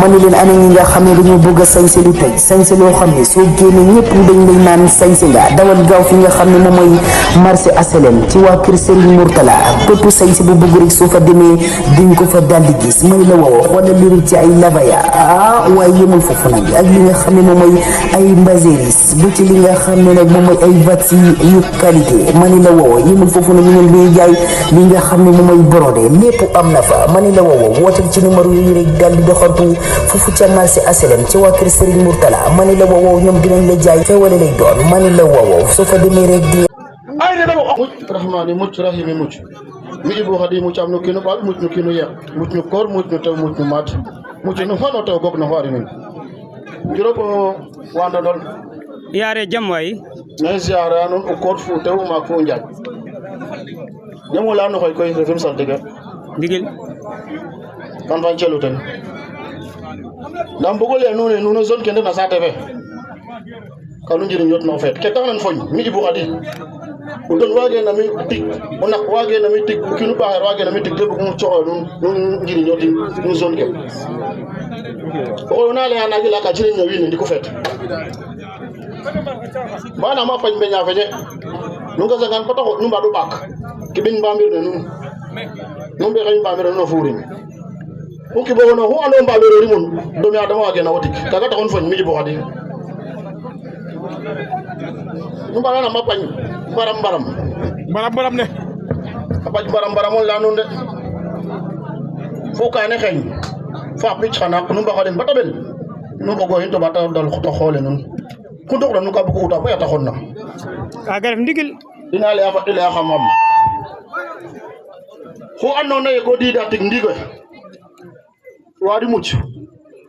mani leen ana ñi nga xam ne dañoo bëgg a sañse lu tey sañse loo xam ne soo génnee ñëpp dañ lay naan sañse nga dawal gaaw fi nga xam ne moom mooy marché HLM ci waa kër Serigne Mourtala bépp sañse bu bëgg rek soo fa demee diñ ko fa daldi gis may la woo xoolal li ci ay labaya waaye yëmul foofu nag ak li nga xam ne moom mooy ay mbaséris bu ci li nga xam ne nag moom mooy ay vats yu qualité mani la woo yëmul foofu nag ñu ngi jaay li nga xam ne moom mooy brodé lépp am na fa mani la woo wootal ci numéro yi rek daldi doxantu foofu ca marché HLM ci waa kër Serigne Mourtala mani la woo ñoom dinañ la jaay xewale lay doon mani la woo soo fa demee rek di ay ne dama mucc rahmaani mucc rahimi mucc mi ibu xadi mucc am no kino baal mucc no kino yer mucc no koor mucc no tew mucc no maat mucc no fano tew gog no xoari min juroɓo wanda ɗon yaare jam wayi mais siara noon o koor fu tew maak fo njaaj jam wala no xoy koy refim saltige ndigil kan fan celu ten ndam bugole nuno zone ke ndefna saate fe kanu njiriñ yot no feet ke taxnan foñ mi ibu xadi o don wage na mi tig o nak wage na mi tig o kinu paxer wage na mi tig te bug mu coxo nun njiriñotin nu zone ke o na leya nagi laka jiriñ na wiin we ndiko feet mana ma pañ mbeña feñe nu ngasangan pata nu mbaɗo ɓaak ke ɓin mbamir ne nun nu mbexeñ mbamir ne nun o fuurin ku kiɓogono xu ando mbamirori mun domi adama wage na wo tig kaga taxun foñ mi ibu xadi nu mbarana ma pañ mbaram ne a pañ mbaram on leya nuun de fu kaane xeeñ fa pic xana nu mbaxa den bata ɓel nu mbogo xin to bata dal to xoole nun ku nduqna nu ka buko uta baya ta xonna kaga ref ndigil ina leya fat i leya xamam xu andoona yee ko diida tig ndigoy waadi muc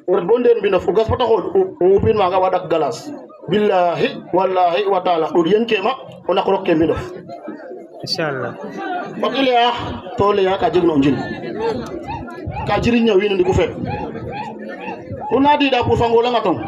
o ret bo ndeer mbinof o gas bata xool o upin maaga waɗak galas billahi wallahi wa taala ɗur yen kema o nak rok ke mbinof inchallah fat i leya to leya ka jeg na o njiriñ ka jiriñ na wiin we ndiku feet ku na diida pour fa ngolanga tong